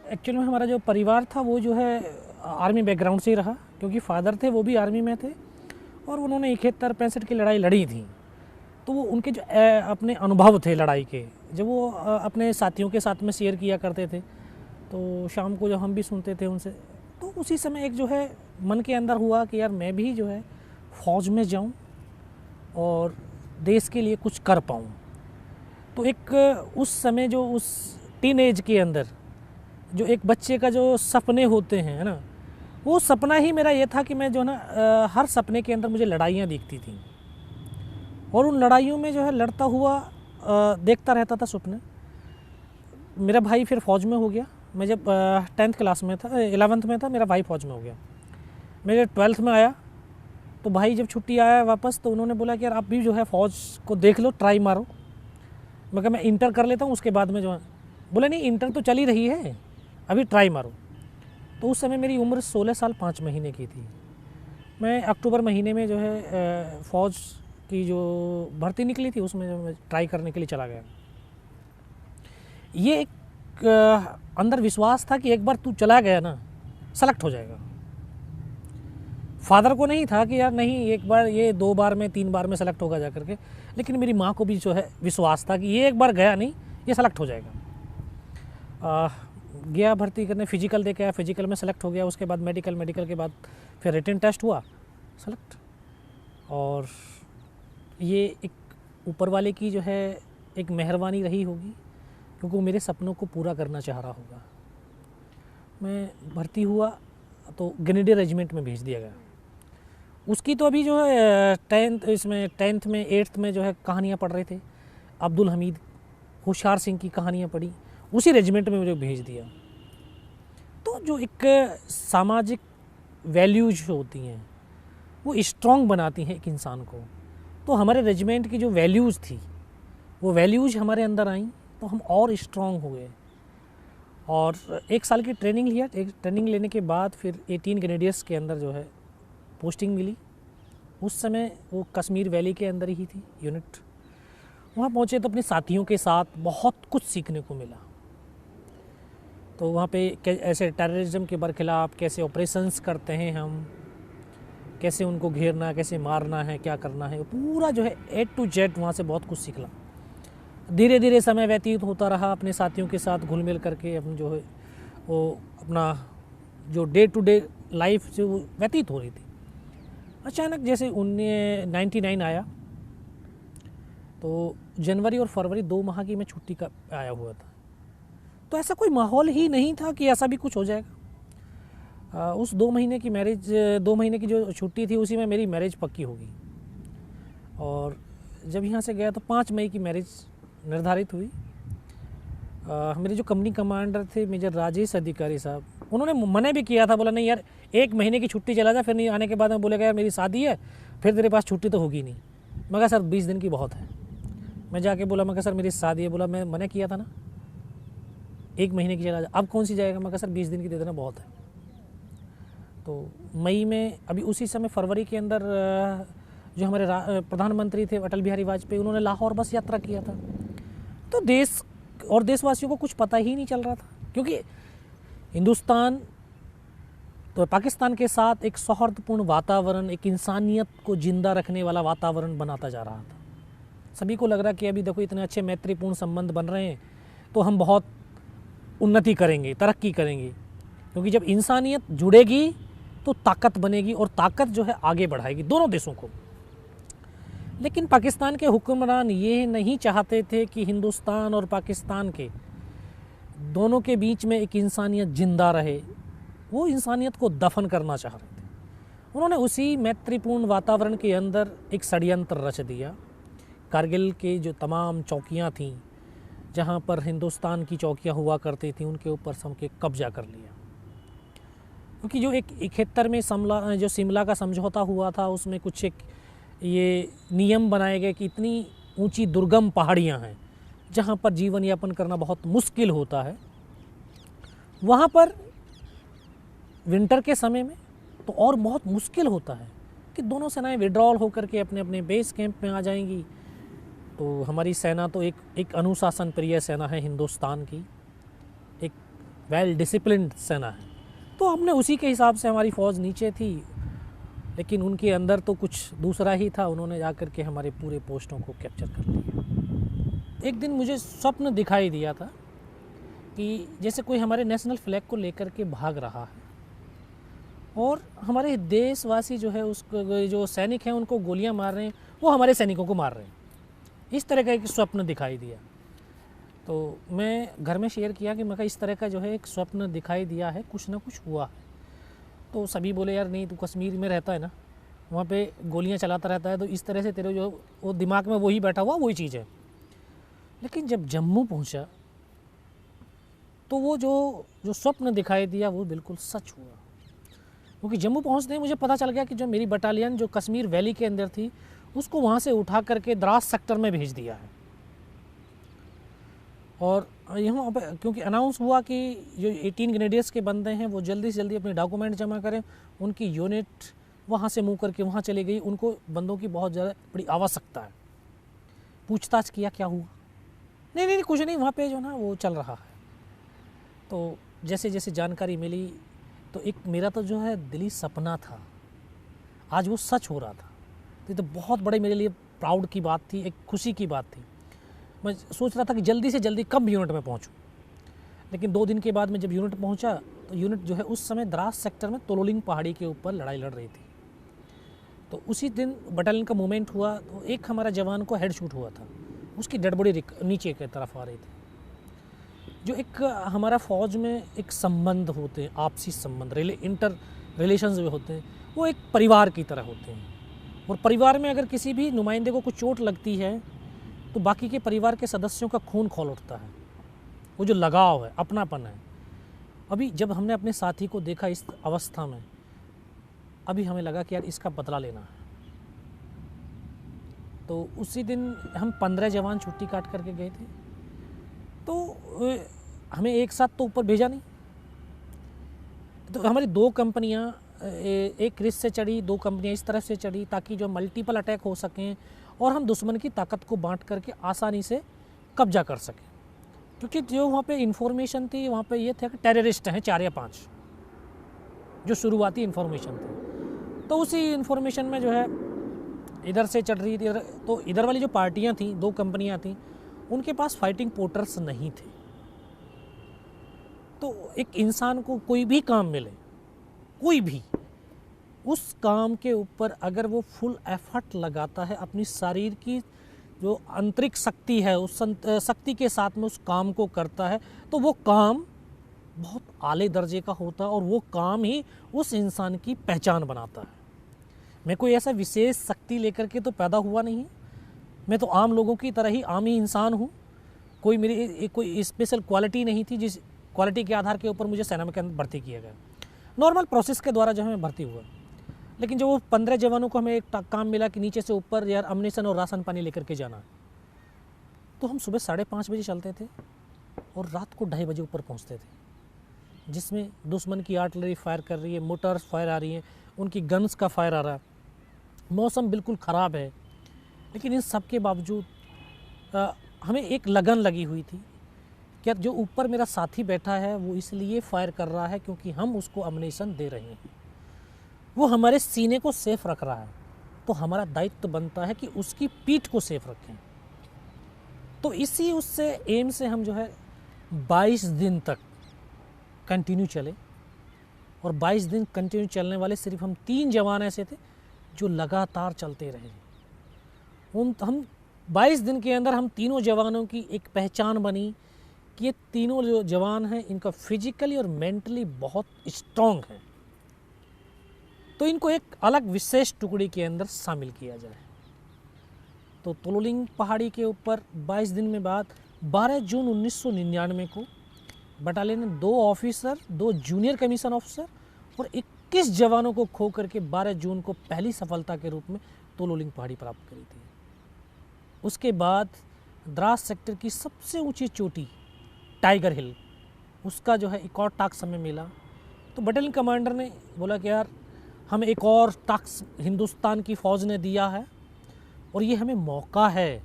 Actual में हमारा जो परिवार था वो जो है आर्मी बैकग्राउंड से ही रहा, क्योंकि फादर थे वो भी आर्मी में थे और उन्होंने 71-65 की लड़ाई लड़ी थी। तो वो उनके जो अपने अनुभव थे लड़ाई के, जब वो अपने साथियों के साथ में शेयर किया करते थे, तो शाम को जब हम भी सुनते थे उनसे, तो उसी समय एक जो है मन के अंदर हुआ कि यार मैं भी जो है फ़ौज में जाऊं और देश के लिए कुछ कर पाऊं। तो एक उस समय जो उस टीन एज के अंदर जो एक बच्चे का जो सपने होते हैं, है ना, वो सपना ही मेरा ये था कि मैं जो है ना हर सपने के अंदर मुझे लड़ाइयाँ दिखती थी और उन लड़ाइयों में जो है लड़ता हुआ देखता रहता था सपने। मेरा भाई फिर फ़ौज में हो गया। मैं जब 10th क्लास में था, 11th में था, मेरा भाई फ़ौज में हो गया। मैं जब 12th में आया तो भाई जब छुट्टी आया वापस, तो उन्होंने बोला कि यार आप भी जो है फ़ौज को देख लो, ट्राई मारो। मैं कहा मैं इंटर कर लेता हूँ, उसके बाद में जो है, बोला नहीं इंटर तो चल ही रही है, अभी ट्राई मारो। तो उस समय मेरी उम्र 16 साल 5 महीने की थी। मैं अक्टूबर महीने में जो है फ़ौज की जो भर्ती निकली थी उसमें जो मैं ट्राई करने के लिए चला गया। ये एक अंदर विश्वास था कि एक बार तू चला गया ना, सेलेक्ट हो जाएगा। फादर को नहीं था कि यार नहीं एक बार, ये 2 बार में 3 बार में सेलेक्ट होगा जा करके, लेकिन मेरी माँ को भी जो है विश्वास था कि ये एक बार गया नहीं, ये सेलेक्ट हो जाएगा। गया भर्ती करने, फिजिकल दे के आया, फिजिकल में सेलेक्ट हो गया। उसके बाद मेडिकल, मेडिकल के बाद फिर रिटन टेस्ट हुआ, सेलेक्ट। और ये एक ऊपर वाले की जो है एक मेहरबानी रही होगी, क्योंकि वो मेरे सपनों को पूरा करना चाह रहा होगा। मैं भर्ती हुआ तो ग्रेनेडियर रेजिमेंट में भेज दिया गया। उसकी तो अभी जो है 10th में 8th में जो है कहानियाँ पढ़ रहे थे, अब्दुल हमीद, होशियार सिंह की कहानियाँ पढ़ी, उसी रेजिमेंट में मुझे भेज दिया। तो जो एक सामाजिक वैल्यूज होती हैं वो स्ट्रॉन्ग बनाती हैं एक इंसान को। तो हमारे रेजिमेंट की जो वैल्यूज़ थी, वो वैल्यूज़ हमारे अंदर आई, तो हम और स्ट्रॉन्ग हुए। और 1 साल की ट्रेनिंग लिया। एक ट्रेनिंग लेने के बाद फिर 18 ग्रेनेडियर्स के अंदर जो है पोस्टिंग मिली। उस समय वो कश्मीर वैली के अंदर ही थी यूनिट। वहाँ पहुँचे तो अपने साथियों के साथ बहुत कुछ सीखने को मिला। तो वहाँ पे ऐसे टेररिज्म के बरखिलाफ़ कैसे ऑपरेशंस करते हैं हम, कैसे उनको घेरना, कैसे मारना है, क्या करना है, पूरा जो है A to Z वहाँ से बहुत कुछ सीखला। धीरे धीरे समय व्यतीत होता रहा, अपने साथियों के साथ घुल मिल करके अपने जो है वो अपना जो डे टू डे लाइफ जो व्यतीत हो रही थी। अचानक जैसे 1999 आया, तो जनवरी और फरवरी 2 माह की मैं छुट्टी का आया हुआ था। तो ऐसा कोई माहौल ही नहीं था कि ऐसा भी कुछ हो जाएगा। उस 2 महीने की मैरिज, 2 महीने की जो छुट्टी थी उसी में मेरी मैरिज पक्की होगी। और जब यहाँ से गया तो 5 मई की मैरिज निर्धारित हुई। मेरे जो कंपनी कमांडर थे मेजर राजेश अधिकारी साहब, उन्होंने मना भी किया था, बोला नहीं यार 1 महीने की छुट्टी चला जा, फिर नहीं आने के बाद में बोलेगा यार मेरी शादी है, फिर तेरे पास छुट्टी तो होगी नहीं। मैं कहा सर 20 दिन की बहुत है। मैं जाके बोला, मैं कहा सर मेरी शादी है। बोला मैं मना किया था ना, 1 महीने की चला जा, अब कौन सी जाएगा। मैं कहा सर 20 दिन की दे देना, बहुत है। तो मई में, अभी उसी समय फरवरी के अंदर जो हमारे प्रधानमंत्री थे अटल बिहारी वाजपेयी, उन्होंने लाहौर बस यात्रा किया था। तो देश और देशवासियों को कुछ पता ही नहीं चल रहा था, क्योंकि हिंदुस्तान तो पाकिस्तान के साथ एक सौहार्दपूर्ण वातावरण, एक इंसानियत को जिंदा रखने वाला वातावरण बनाता जा रहा था। सभी को लग रहा कि अभी देखो इतने अच्छे मैत्रीपूर्ण संबंध बन रहे हैं तो हम बहुत उन्नति करेंगे, तरक्की करेंगे, क्योंकि जब इंसानियत जुड़ेगी तो ताकत बनेगी और ताकत जो है आगे बढ़ाएगी दोनों देशों को। लेकिन पाकिस्तान के हुक्मरान ये नहीं चाहते थे कि हिंदुस्तान और पाकिस्तान के दोनों के बीच में एक इंसानियत जिंदा रहे। वो इंसानियत को दफन करना चाह रहे थे। उन्होंने उसी मैत्रीपूर्ण वातावरण के अंदर एक षड्यंत्र रच दिया। कारगिल के जो तमाम चौकियां थीं, जहां पर हिंदुस्तान की चौकियां हुआ करती थी, उनके ऊपर सबके कब्जा कर लिया। क्योंकि जो एक 71 में शिमला का समझौता हुआ था, उसमें कुछ एक ये नियम बनाए गए कि इतनी ऊंची दुर्गम पहाड़ियां हैं जहां पर जीवन यापन करना बहुत मुश्किल होता है, वहां पर विंटर के समय में तो और बहुत मुश्किल होता है कि दोनों सेनाएं विड्रॉल होकर के अपने अपने बेस कैंप में आ जाएंगी। तो हमारी सेना तो एक अनुशासन प्रिय सेना है हिंदुस्तान की, एक वेल डिसिप्लिन्ड सेना है। तो हमने उसी के हिसाब से, हमारी फ़ौज नीचे थी लेकिन उनके अंदर तो कुछ दूसरा ही था। उन्होंने जाकर के हमारे पूरे पोस्टों को कैप्चर कर लिया। एक दिन मुझे स्वप्न दिखाई दिया था कि जैसे कोई हमारे नेशनल फ्लैग को लेकर के भाग रहा है और हमारे देशवासी जो है उसको, जो सैनिक हैं उनको गोलियां मार रहे हैं, वो हमारे सैनिकों को मार रहे हैं। इस तरह का एक स्वप्न दिखाई दिया। तो मैं घर में शेयर किया कि मैं इस तरह का जो है एक स्वप्न दिखाई दिया है, कुछ ना कुछ हुआ है। तो सभी बोले यार नहीं, तू कश्मीर में रहता है ना, वहाँ पे गोलियां चलाता रहता है, तो इस तरह से तेरे जो वो दिमाग में वही बैठा हुआ वही चीज़ है। लेकिन जब जम्मू पहुँचा तो वो जो स्वप्न दिखाई दिया वो बिल्कुल सच हुआ। क्योंकि जम्मू पहुँचते ही मुझे पता चल गया कि जो मेरी बटालियन जो कश्मीर वैली के अंदर थी उसको वहाँ से उठा करके द्रास सेक्टर में भेज दिया है। और यहाँ पे क्योंकि अनाउंस हुआ कि जो 18 ग्रेनेडियर्स के बंदे हैं वो जल्दी से जल्दी अपने डॉक्यूमेंट जमा करें, उनकी यूनिट वहाँ से मूव करके वहाँ चली गई, उनको बंदों की बहुत ज़्यादा बड़ी आवश्यकता है। पूछताछ किया क्या हुआ, नहीं नहीं कुछ नहीं, वहाँ पे जो ना वो चल रहा है। तो जैसे जैसे जानकारी मिली तो एक मेरा तो जो है दिली सपना था, आज वो सच हो रहा था। तो ये तो बहुत बड़े मेरे लिए प्राउड की बात थी, एक खुशी की बात थी। मैं सोच रहा था कि जल्दी से जल्दी कब यूनिट में पहुंचूं। लेकिन 2 दिन के बाद में जब यूनिट पहुंचा तो यूनिट जो है उस समय द्रास सेक्टर में तोलोलिंग पहाड़ी के ऊपर लड़ाई लड़ रही थी। तो उसी दिन बटालियन का मूवमेंट हुआ तो एक हमारा जवान को हेड शूट हुआ था, उसकी डेड बॉडी नीचे की तरफ आ रही थी। जो एक हमारा फ़ौज में एक संबंध होते हैं, आपसी संबंध, इंटर रिलेशंस जो होते हैं वो एक परिवार की तरह होते हैं। और परिवार में अगर किसी भी नुमाइंदे को कुछ चोट लगती है तो बाकी के परिवार के सदस्यों का खून खौल उठता है, वो जो लगाव है, अपनापन है। अभी जब हमने अपने साथी को देखा इस अवस्था में, अभी हमें लगा कि यार इसका बदला लेना है। तो उसी दिन हम 15 जवान छुट्टी काट करके गए थे। तो हमें एक साथ तो ऊपर भेजा नहीं, तो हमारी 2 कंपनियां, एक रिस से चढ़ी, 2 कंपनियां इस तरफ से चढ़ी ताकि जो मल्टीपल अटैक हो सकें और हम दुश्मन की ताकत को बांट करके आसानी से कब्जा कर सकें। क्योंकि जो वहाँ पे इन्फॉर्मेशन थी वहाँ पे ये था कि टेररिस्ट हैं 4 या 5, जो शुरुआती इन्फॉर्मेशन थी। तो उसी इन्फॉर्मेशन में जो है इधर से चढ़ रही थी, तो इधर वाली जो पार्टियाँ थीं, 2 कंपनियाँ थीं, उनके पास फाइटिंग पोर्टर्स नहीं थे। तो एक इंसान को कोई भी काम मिले, कोई भी, उस काम के ऊपर अगर वो फुल एफर्ट लगाता है, अपनी शरीर की जो आंतरिक शक्ति है उस शक्ति के साथ में उस काम को करता है, तो वो काम बहुत आले दर्जे का होता है और वो काम ही उस इंसान की पहचान बनाता है। मैं कोई ऐसा विशेष शक्ति लेकर के तो पैदा हुआ नहीं है, मैं तो आम लोगों की तरह ही आम ही इंसान हूँ। कोई मेरी कोई स्पेशल क्वालिटी नहीं थी जिस क्वालिटी के आधार के ऊपर मुझे सेना में भर्ती किया गया। नॉर्मल प्रोसेस के द्वारा जो है मैं भर्ती हुआ। लेकिन जो वो 15 जवानों को हमें एक काम मिला कि नीचे से ऊपर यार अम्युनिशन और राशन पानी लेकर के जाना, तो हम सुबह 5:30 बजे चलते थे और रात को 2:30 बजे ऊपर पहुंचते थे, जिसमें दुश्मन की आर्टिलरी फायर कर रही है, मोटर्स फायर आ रही हैं, उनकी गन्स का फायर आ रहा है, मौसम बिल्कुल ख़राब है। लेकिन इन सब के बावजूद हमें एक लगन लगी हुई थी कि जो ऊपर मेरा साथी बैठा है वो इसलिए फायर कर रहा है क्योंकि हम उसको अम्युनिशन दे रहे हैं, वो हमारे सीने को सेफ रख रहा है, तो हमारा दायित्व बनता है कि उसकी पीठ को सेफ रखें। तो इसी उससे एम से हम जो है 22 दिन तक कंटिन्यू चले। और 22 दिन कंटिन्यू चलने वाले सिर्फ हम 3 जवान ऐसे थे जो लगातार चलते रहे। हम 22 दिन के अंदर हम तीनों जवानों की एक पहचान बनी कि ये तीनों जो जवान हैं इनका फिजिकली और मेंटली बहुत स्ट्रॉन्ग है, तो इनको एक अलग विशेष टुकड़ी के अंदर शामिल किया जाए। तो तोलोलिंग पहाड़ी के ऊपर 22 दिन में बाद 12 जून 1999 को बटालियन ने 2 ऑफिसर, 2 जूनियर कमीशन ऑफिसर और 21 जवानों को खो करके 12 जून को पहली सफलता के रूप में तोलोलिंग पहाड़ी प्राप्त करी थी। उसके बाद द्रास सेक्टर की सबसे ऊंची चोटी टाइगर हिल, उसका जो है एक और टास्क हमें मिला। तो बटालियन कमांडर ने बोला कि यार हमें एक और टास्क हिंदुस्तान की फ़ौज ने दिया है और ये हमें मौका है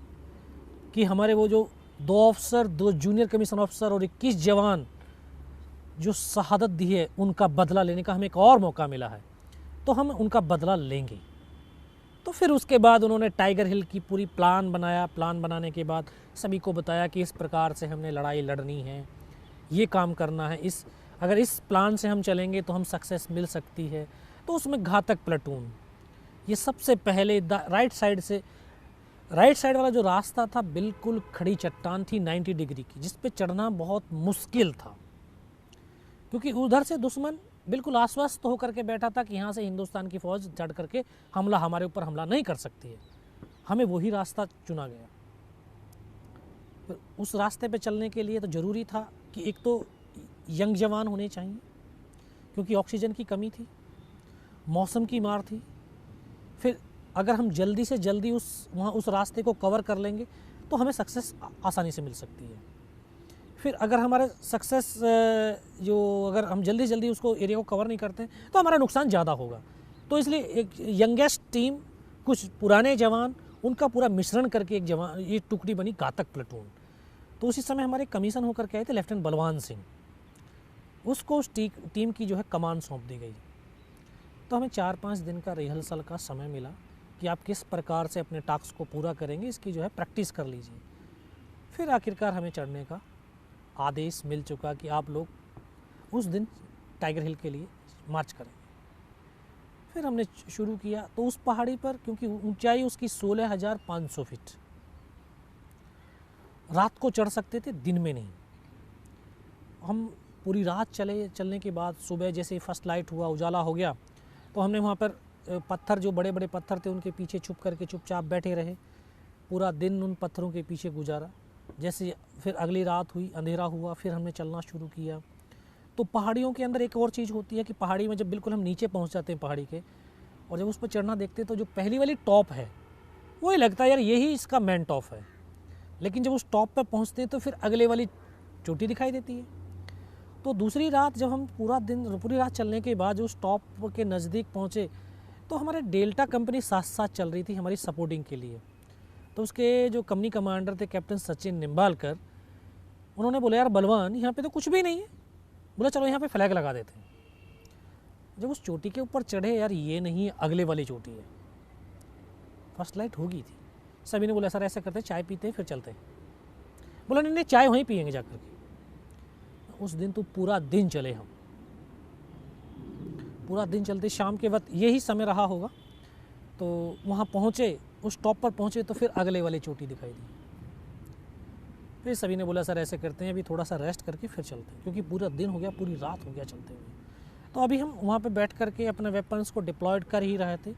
कि हमारे वो जो 2 ऑफिसर, 2 जूनियर कमीशन ऑफिसर और 21 जवान जो शहादत दी है उनका बदला लेने का हमें एक और मौका मिला है, तो हम उनका बदला लेंगे। तो फिर उसके बाद उन्होंने टाइगर हिल की पूरी प्लान बनाया। प्लान बनाने के बाद सभी को बताया कि इस प्रकार से हमने लड़ाई लड़नी है, ये काम करना है, अगर इस प्लान से हम चलेंगे तो हम सक्सेस मिल सकती है। तो उसमें घातक प्लेटून, ये सबसे पहले राइट साइड वाला जो रास्ता था बिल्कुल खड़ी चट्टान थी 90 डिग्री की, जिस पे चढ़ना बहुत मुश्किल था, क्योंकि उधर से दुश्मन बिल्कुल आश्वस्त होकर के बैठा था कि यहाँ से हिंदुस्तान की फ़ौज चढ़ करके हमारे ऊपर हमला नहीं कर सकती है। हमें वही रास्ता चुना गया। तो उस रास्ते पे चलने के लिए तो ज़रूरी था कि एक तो यंग जवान होने चाहिए, क्योंकि ऑक्सीजन की कमी थी, मौसम की मार थी। फिर अगर हम जल्दी से जल्दी उस रास्ते को कवर कर लेंगे तो हमें सक्सेस आसानी से मिल सकती है। फिर अगर हमारे अगर हम जल्दी जल्दी उसको एरिया को कवर नहीं करते तो हमारा नुकसान ज़्यादा होगा। तो इसलिए एक यंगेस्ट टीम, कुछ पुराने जवान, उनका पूरा मिश्रण करके ये टुकड़ी बनी घातक प्लेटून। तो उसी समय हमारे कमीशन होकर के आए थे लेफ्टिनेंट बलवान सिंह, उसको उस टीम की जो है कमान सौंप दी गई। तो हमें 4-5 दिन का रिहर्सल का समय मिला कि आप किस प्रकार से अपने टास्क को पूरा करेंगे, इसकी जो है प्रैक्टिस कर लीजिए। फिर आखिरकार हमें चढ़ने का आदेश मिल चुका कि आप लोग उस दिन टाइगर हिल के लिए मार्च करेंगे। फिर हमने शुरू किया। तो उस पहाड़ी पर, क्योंकि ऊंचाई उसकी 16,500 फीट, रात को चढ़ सकते थे, दिन में नहीं। हम पूरी रात चलने के बाद सुबह जैसे फर्स्ट लाइट हुआ, उजाला हो गया, तो हमने वहाँ पर पत्थर, जो बड़े बड़े पत्थर थे, उनके पीछे छुप करके चुपचाप बैठे रहे। पूरा दिन उन पत्थरों के पीछे गुजारा। जैसे फिर अगली रात हुई, अंधेरा हुआ, फिर हमने चलना शुरू किया। तो पहाड़ियों के अंदर एक और चीज़ होती है कि पहाड़ी में जब बिल्कुल हम नीचे पहुंच जाते हैं पहाड़ी के, और जब उस पर चढ़ना देखते हैं तो जो पहली वाली टॉप है वही लगता है यार यही इसका मेन टॉप है। लेकिन जब उस टॉप पर पहुंचते हैं तो फिर अगले वाली चोटी दिखाई देती है। तो दूसरी रात जब हम पूरी रात चलने के बाद जो उस टॉप के नज़दीक पहुँचे, तो हमारे डेल्टा कंपनी साथ साथ चल रही थी हमारी सपोर्टिंग के लिए। तो उसके जो कंपनी कमांडर थे कैप्टन सचिन निम्बालकर, उन्होंने बोला यार बलवान, यहाँ पे तो कुछ भी नहीं है। बोला चलो यहाँ पे फ्लैग लगा देते हैं। जब उस चोटी के ऊपर चढ़े, यार ये नहीं है, अगले वाली चोटी है। फर्स्ट लाइट हो गई थी। सभी ने बोला सर ऐसा करते चाय पीते हैं फिर चलते हैं। बोला नहीं चाय वहीं पियेंगे जाकर के। उस दिन तो पूरा दिन चले हम, पूरा दिन चलते। शाम के वक्त यही समय रहा होगा। तो वहाँ पहुँचे, उस टॉप पर पहुँचे तो फिर अगले वाली चोटी दिखाई दी। फिर सभी ने बोला सर ऐसे करते हैं, अभी थोड़ा सा रेस्ट करके फिर चलते हैं, क्योंकि पूरा दिन हो गया, पूरी रात हो गया चलते हुए। तो अभी हम वहाँ पे बैठ करके अपने वेपन्स को डिप्लॉयड कर ही रहे थे।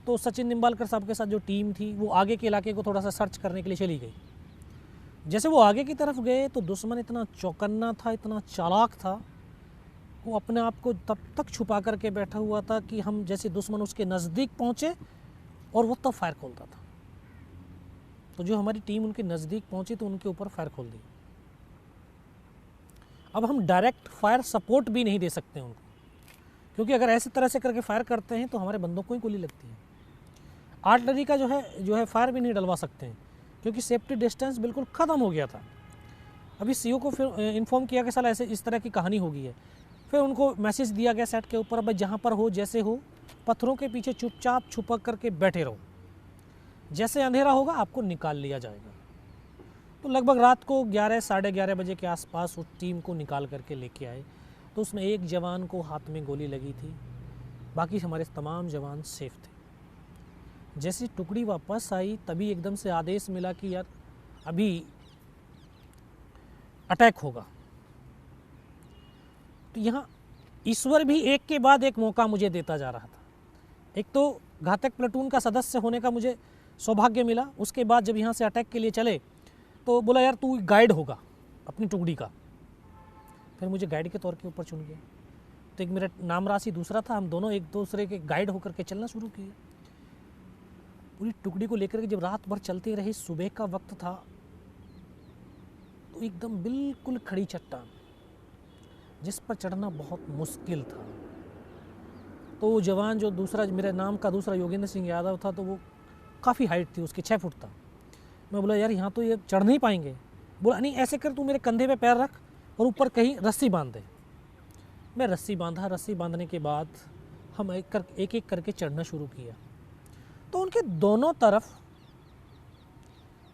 तो सचिन निम्बालकर साहब के साथ जो टीम थी वो आगे के इलाके को थोड़ा सा सर्च करने के लिए चली गई। जैसे वो आगे की तरफ गए तो दुश्मन इतना चौकन्ना था, इतना चालाक था, वो अपने आप को तब तक छुपा करके बैठा हुआ था कि हम जैसे दुश्मन उसके नज़दीक पहुँचे और वो तब फायर खोलता था। तो जो हमारी टीम उनके नज़दीक पहुंची तो उनके ऊपर फायर खोल दी। अब हम डायरेक्ट फायर सपोर्ट भी नहीं दे सकते उनको, क्योंकि अगर ऐसे तरह से करके फायर करते हैं तो हमारे बंदों को ही गोली लगती है। आर्टिलरी का जो है फायर भी नहीं डलवा सकते हैं, क्योंकि सेफ्टी डिस्टेंस बिल्कुल ख़त्म हो गया था। अभी सीओ को फिर इन्फॉर्म किया कि साला ऐसे इस तरह की कहानी हो गई है। फिर उनको मैसेज दिया गया सेट के ऊपर, अब जहाँ पर हो जैसे हो पत्थरों के पीछे चुपचाप छुपक करके बैठे रहो, जैसे अंधेरा होगा आपको निकाल लिया जाएगा। तो लगभग रात को 11-11:30 बजे के आसपास उस टीम को निकाल करके लेके आए। तो उसमें एक जवान को हाथ में गोली लगी थी, बाकी हमारे तमाम जवान सेफ थे। जैसी टुकड़ी वापस आई तभी एकदम से आदेश मिला कि यार अभी अटैक होगा। तो यहाँ ईश्वर भी एक के बाद एक मौका मुझे देता जा रहा था। एक तो घातक प्लेटून का सदस्य होने का मुझे सौभाग्य मिला, उसके बाद जब यहाँ से अटैक के लिए चले तो बोला यार तू गाइड होगा अपनी टुकड़ी का। फिर मुझे गाइड के तौर के ऊपर चुन गया। तो एक मेरा नाम राशि दूसरा था, हम दोनों एक दूसरे के गाइड होकर के चलना शुरू किए। पूरी टुकड़ी को लेकर के जब रात भर चलते रहे, सुबह का वक्त था, तो एकदम बिल्कुल खड़ी चट्टान जिस पर चढ़ना बहुत मुश्किल था। तो वो जवान जो दूसरा, मेरे नाम का दूसरा योगेंद्र सिंह यादव था, तो वो काफ़ी हाइट थी उसकी, 6 फुट था। मैं बोला यार यहाँ तो ये चढ़ नहीं पाएंगे। बोला नहीं ऐसे कर, तू मेरे कंधे पे पैर रख और ऊपर कहीं रस्सी बांध दे। मैं रस्सी बांधा, रस्सी बांधने के बाद हम एक एक करके चढ़ना शुरू किया। तो उनके दोनों तरफ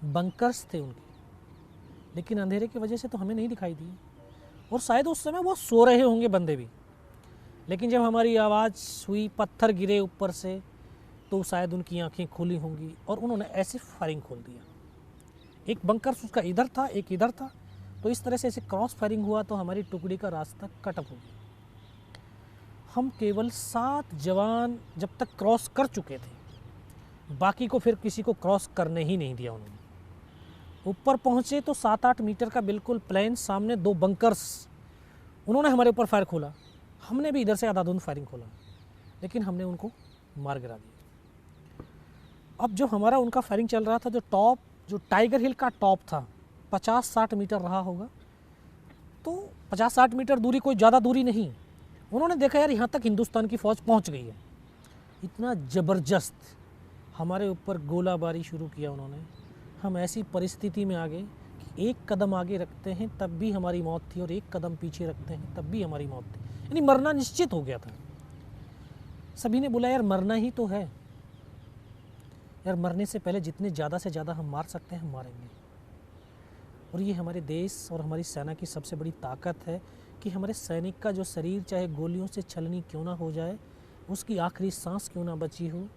बंकर्स थे उनके, लेकिन अंधेरे की वजह से तो हमें नहीं दिखाई दिए, और शायद उस समय वो सो रहे होंगे बंदे भी। लेकिन जब हमारी आवाज़ हुई, पत्थर गिरे ऊपर से, तो शायद उनकी आंखें खुली होंगी और उन्होंने ऐसे फायरिंग खोल दिया। एक बंकर्स उसका इधर था, एक इधर था, तो इस तरह से ऐसे क्रॉस फायरिंग हुआ तो हमारी टुकड़ी का रास्ता कट ऑफ हो गया। हम केवल 7 जवान जब तक क्रॉस कर चुके थे, बाकी को फिर किसी को क्रॉस करने ही नहीं दिया उन्होंने। ऊपर पहुँचे तो 7-8 मीटर का बिल्कुल प्लेन, सामने 2 बंकर्स, उन्होंने हमारे ऊपर फायर खोला। हमने भी इधर से आधाधुंध फायरिंग खोला, लेकिन हमने उनको मार गिरा दिया। अब जो हमारा उनका फायरिंग चल रहा था, जो टाइगर हिल का टॉप था, 50-60 मीटर रहा होगा, तो 50-60 मीटर दूरी कोई ज़्यादा दूरी नहीं। उन्होंने देखा यार यहाँ तक हिंदुस्तान की फ़ौज पहुँच गई है। इतना ज़बरदस्त हमारे ऊपर गोलाबारी शुरू किया उन्होंने। हम ऐसी परिस्थिति में आ गए कि एक कदम आगे रखते हैं तब भी हमारी मौत थी, और एक कदम पीछे रखते हैं तब भी हमारी मौत थी, यानी मरना निश्चित हो गया था। सभी ने बोला यार मरना ही तो है, यार मरने से पहले जितने ज़्यादा से ज़्यादा हम मार सकते हैं हम मारेंगे। और ये हमारे देश और हमारी सेना की सबसे बड़ी ताकत है कि हमारे सैनिक का जो शरीर चाहे गोलियों से छलनी क्यों ना हो जाए, उसकी आखिरी सांस क्यों ना बची हो,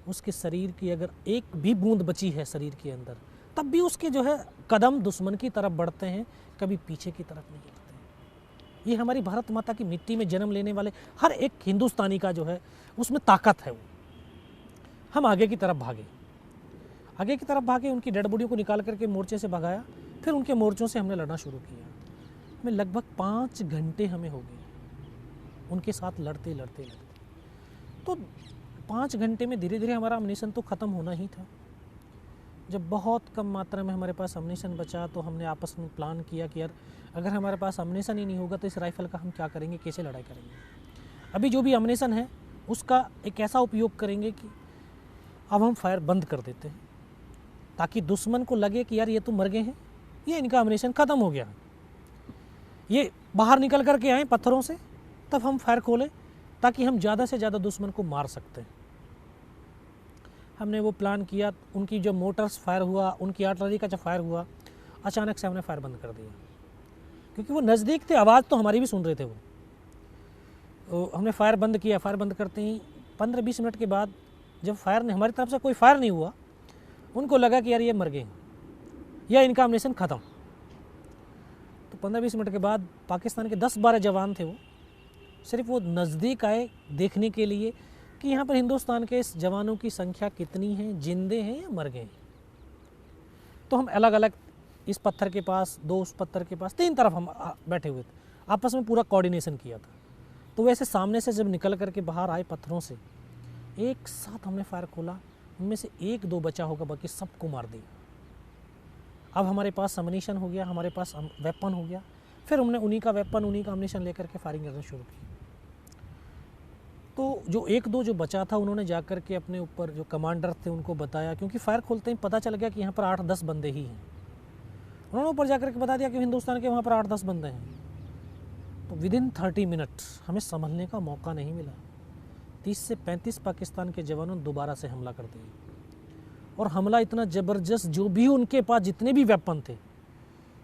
उसके शरीर की अगर एक भी बूंद बची है शरीर के अंदर, तब भी उसके जो है कदम दुश्मन की तरफ बढ़ते हैं, कभी पीछे की तरफ नहीं बढ़ते। ये हमारी भारत माता की मिट्टी में जन्म लेने वाले हर एक हिंदुस्तानी का जो है उसमें ताकत है। वो हम आगे की तरफ भागे, उनकी डेड बॉडी को निकाल करके मोर्चे से भगाया, फिर उनके मोर्चों से हमने लड़ना शुरू किया। हमें लगभग 5 घंटे हमें हो गए उनके साथ लड़ते। तो 5 घंटे में धीरे धीरे हमारा अम्युनिशन तो ख़त्म होना ही था। जब बहुत कम मात्रा में हमारे पास अम्युनिशन बचा तो हमने आपस में प्लान किया कि यार अगर हमारे पास अम्युनिशन ही नहीं होगा तो इस राइफ़ल का हम क्या करेंगे, कैसे लड़ाई करेंगे। अभी जो भी अम्युनिशन है उसका एक ऐसा उपयोग करेंगे कि अब हम फायर बंद कर देते हैं, ताकि दुश्मन को लगे कि यार ये तो मर गए हैं, ये इनका अम्युनिशन ख़त्म हो गया, ये बाहर निकल कर के आए पत्थरों से, तब हम फायर खोलें ताकि हम ज़्यादा से ज़्यादा दुश्मन को मार सकते हैं। हमने वो प्लान किया। उनकी जो मोटर्स फायर हुआ, उनकी आर्टिलरी का जब फायर हुआ, अचानक से हमने फायर बंद कर दिया, क्योंकि वो नज़दीक थे, आवाज़ तो हमारी भी सुन रहे थे वो। तो हमने फायर बंद किया। फायर बंद करते ही 15-20 मिनट के बाद जब फायर ने हमारी तरफ से कोई फायर नहीं हुआ, उनको लगा कि यार ये मर गए या इनका अम्युनिशन ख़त्म। तो 15-20 मिनट के बाद पाकिस्तान के 10-12 जवान थे, वो सिर्फ वो नज़दीक आए देखने के लिए कि यहाँ पर हिंदुस्तान के इस जवानों की संख्या कितनी है, जिंदे हैं या मर गए हैं। तो हम अलग अलग, इस पत्थर के पास 2, उस पत्थर के पास 3 तरफ हम बैठे हुए थे, आपस में पूरा कोऑर्डिनेशन किया था। तो वैसे सामने से जब निकल करके बाहर आए पत्थरों से, एक साथ हमने फायर खोला। उनमें से 1-2 बचा होगा, बाकी सबको मार दिया। अब हमारे पास अम्युनिशन हो गया, हमारे पास वेपन हो गया। फिर हमने उन्हीं का वेपन, उन्हीं का अम्युनिशन लेकर के फायरिंग करना शुरू की। तो जो 1-2 जो बचा था, उन्होंने जाकर के अपने ऊपर जो कमांडर थे उनको बताया, क्योंकि फायर खोलते ही पता चल गया कि यहाँ पर 8-10 बंदे ही हैं। उन्होंने ऊपर जाकर के बता दिया कि हिंदुस्तान के वहाँ पर 8-10 बंदे हैं। तो विदिन 30 मिनट हमें संभलने का मौका नहीं मिला। 30 से 35 पाकिस्तान के जवानों दोबारा से हमला कर दिया, और हमला इतना ज़बरदस्त, जो भी उनके पास जितने भी वेपन थे,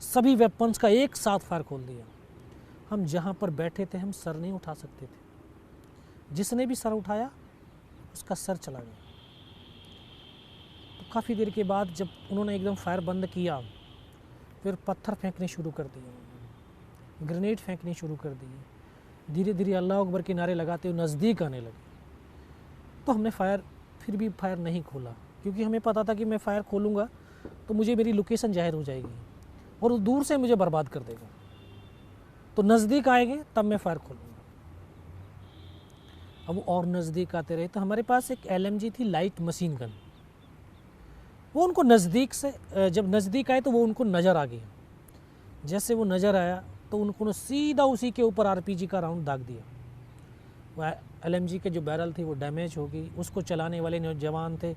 सभी वेपन्स का एक साथ फायर खोल दिया। हम जहाँ पर बैठे थे हम सर नहीं उठा सकते थे, जिसने भी सर उठाया उसका सर चला गया। तो काफ़ी देर के बाद जब उन्होंने एकदम फायर बंद किया, फिर पत्थर फेंकने शुरू कर दिए, ग्रेनेड फेंकने शुरू कर दिए। धीरे धीरे अल्लाह अकबर के नारे लगाते हुए नज़दीक आने लगे। तो हमने फिर भी फायर नहीं खोला, क्योंकि हमें पता था कि मैं फायर खोलूँगा तो मुझे मेरी लोकेशन जाहिर हो जाएगी और वो दूर से मुझे बर्बाद कर देगा। तो नज़दीक आएंगे तब मैं फायर खोलूँगा। अब वो और नज़दीक आते रहे। तो हमारे पास एक LMG थी, लाइट मशीन गन। वो उनको नज़दीक से, जब नज़दीक आए तो वो उनको नज़र आ गया। जैसे वो नज़र आया तो उनको सीधा उसी के ऊपर RPG का राउंड दाग दिया। वह LMG के जो बैरल थी वो डैमेज हो गई। उसको चलाने वाले जो जवान थे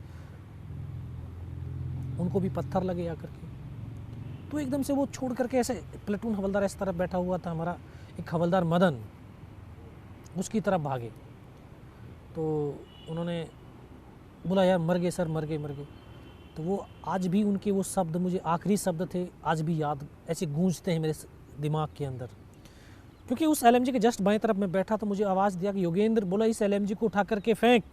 उनको भी पत्थर लगे आकर के। तो एकदम से वो छोड़ करके ऐसे, प्लेटून हवलदार इस तरफ बैठा हुआ था, हमारा एक हवलदार मदन, उसकी तरफ भागे। तो उन्होंने बोला यार मर गए सर, मर गए। तो वो आज भी उनके वो शब्द, मुझे आखिरी शब्द थे, आज भी याद ऐसे गूंजते हैं मेरे दिमाग के अंदर। क्योंकि उस LMG के जस्ट बाएं तरफ में बैठा तो मुझे आवाज़ दिया कि योगेंद्र, बोला इस LMG को उठा करके फेंक।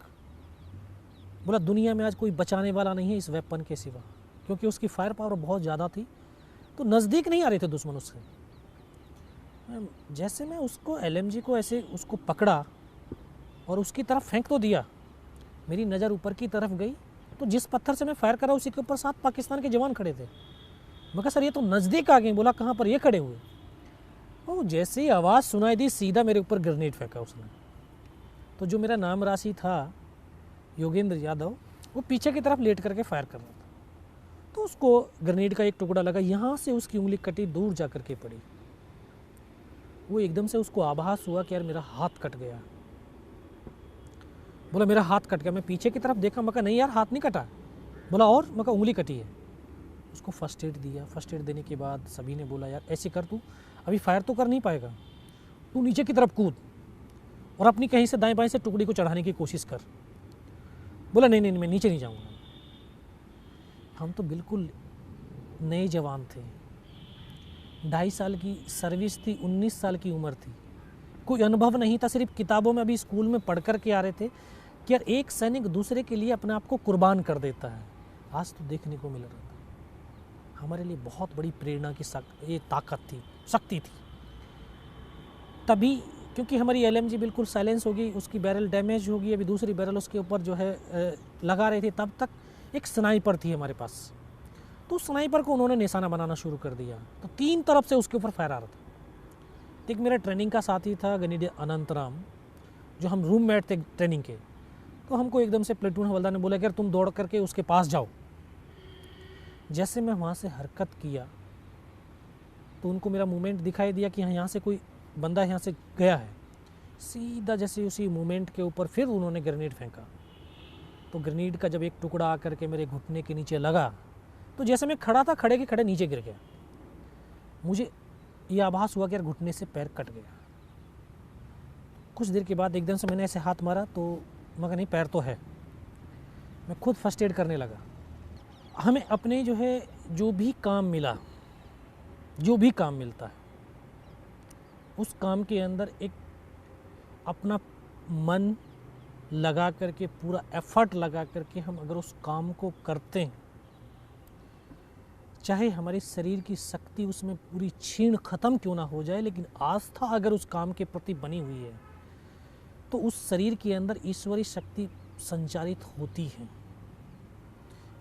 बोला दुनिया में आज कोई बचाने वाला नहीं है इस वेपन के सिवा, क्योंकि उसकी फायर पावर बहुत ज़्यादा थी। तो नज़दीक नहीं आ रहे थे दुश्मन उससे। जैसे मैं उसको LMG को ऐसे उसको पकड़ा और उसकी तरफ फेंक तो दिया, मेरी नज़र ऊपर की तरफ गई तो जिस पत्थर से मैं फायर करा उसी के ऊपर 7 पाकिस्तान के जवान खड़े थे। मैं कहा सर ये तो नज़दीक आ गए। बोला कहाँ पर? ये खड़े हुए। वो जैसे ही आवाज़ सुनाई दी सीधा मेरे ऊपर ग्रेनेड फेंका उसने। तो जो मेरा नाम राशि था योगेंद्र यादव, वो पीछे की तरफ लेट करके फायर कर रहा था। तो उसको ग्रेनेड का एक टुकड़ा लगा, यहाँ से उसकी उंगली कटी, दूर जा कर के पड़ी। वो एकदम से उसको आभास हुआ कि यार मेरा हाथ कट गया। बोला मेरा हाथ कट गया। मैं पीछे की तरफ देखा, मैं कहा नहीं यार हाथ नहीं कटा। बोला और? मैं कहा उंगली कटी है। उसको फर्स्ट एड दिया। फर्स्ट एड देने के बाद सभी ने बोला यार ऐसे कर, तू अभी फायर तो कर नहीं पाएगा, तू नीचे की तरफ कूद और अपनी कहीं से दाएं बाएं से टुकड़ी को चढ़ाने की कोशिश कर। बोला नहीं नहीं मैं नीचे नहीं जाऊँगा। हम तो बिल्कुल नए जवान थे, 2.5 साल की सर्विस थी, 19 साल की उम्र थी, कोई अनुभव नहीं था। सिर्फ किताबों में अभी स्कूल में पढ़ कर के आ रहे थे कि यार एक सैनिक दूसरे के लिए अपने आप को कुर्बान कर देता है। आज तो देखने को मिल रहा था। हमारे लिए बहुत बड़ी प्रेरणा की ये ताकत थी, शक्ति थी। तभी क्योंकि हमारी LMG बिल्कुल साइलेंस होगी, उसकी बैरल डैमेज होगी, अभी दूसरी बैरल उसके ऊपर जो है लगा रहे थे, तब तक एक स्नाइपर थी हमारे पास। तो स्नाइपर को उन्होंने निशाना बनाना शुरू कर दिया। तो 3 तरफ से उसके ऊपर फायर आ रहा था। एक मेरा ट्रेनिंग का साथी था ग्रेनेडियर अनंतराम, जो हम रूममेट थे ट्रेनिंग के। तो हमको एकदम से प्लेटून हवलदार ने बोला कि यार तुम दौड़ करके उसके पास जाओ। जैसे मैं वहाँ से हरकत किया तो उनको मेरा मूवमेंट दिखाई दिया कि हाँ यहाँ से कोई बंदा यहाँ से गया है। सीधा जैसे उसी मूवमेंट के ऊपर फिर उन्होंने ग्रेनेड फेंका। तो ग्रेनेड का जब एक टुकड़ा आकर के मेरे घुटने के नीचे लगा तो जैसे मैं खड़ा था, खड़े के खड़े नीचे गिर गया। मुझे ये आभास हुआ कि यार घुटने से पैर कट गया। कुछ देर के बाद एकदम से मैंने ऐसे हाथ मारा तो मगर नहीं, पैर तो है। मैं खुद फर्स्ट एड करने लगा। हमें अपने जो है जो भी काम मिला, जो भी काम मिलता है, उस काम के अंदर एक अपना मन लगा करके, पूरा एफर्ट लगा करके हम अगर उस काम को करते हैं, चाहे हमारे शरीर की शक्ति उसमें पूरी छीण खत्म क्यों ना हो जाए, लेकिन आस्था अगर उस काम के प्रति बनी हुई है तो उस शरीर के अंदर ईश्वरीय शक्ति संचारित होती है।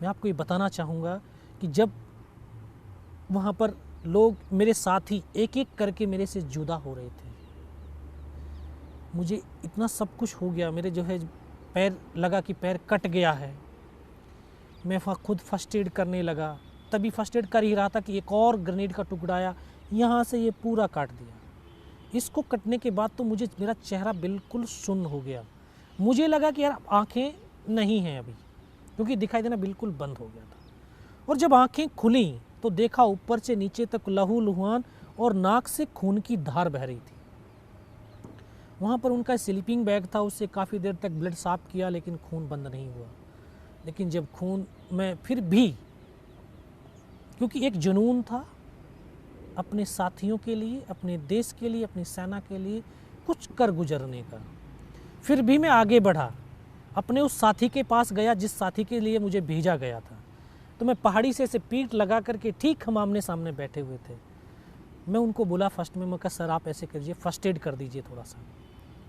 मैं आपको ये बताना चाहूँगा कि जब वहाँ पर लोग, मेरे साथी एक एक करके मेरे से जुदा हो रहे थे, मुझे इतना सब कुछ हो गया, मेरे जो है पैर लगा कि पैर कट गया है। मैं खुद फर्स्ट एड करने लगा। तभी फर्स्ट एड कर ही रहा था कि एक और ग्रेनेड का टुकड़ा आया, यहाँ से ये पूरा काट दिया। इसको कटने के बाद तो मुझे, मेरा चेहरा बिल्कुल सुन्न हो गया। मुझे लगा कि यार आँखें नहीं हैं अभी, क्योंकि दिखाई देना बिल्कुल बंद हो गया था। और जब आँखें खुली तो देखा ऊपर से नीचे तक लहू लुहान और नाक से खून की धार बह रही थी। वहाँ पर उनका स्लीपिंग बैग था, उससे काफ़ी देर तक ब्लड साफ किया लेकिन खून बंद नहीं हुआ। लेकिन जब खून में फिर भी, क्योंकि एक जुनून था अपने साथियों के लिए, अपने देश के लिए, अपनी सेना के लिए कुछ कर गुजरने का, फिर भी मैं आगे बढ़ा। अपने उस साथी के पास गया जिस साथी के लिए मुझे भेजा गया था। तो मैं पहाड़ी से पीठ लगा करके, ठीक हम आमने सामने बैठे हुए थे, मैं उनको बोला फर्स्ट में, मैं कहा सर आप ऐसे करिए, फर्स्ट एड कर दीजिए थोड़ा सा।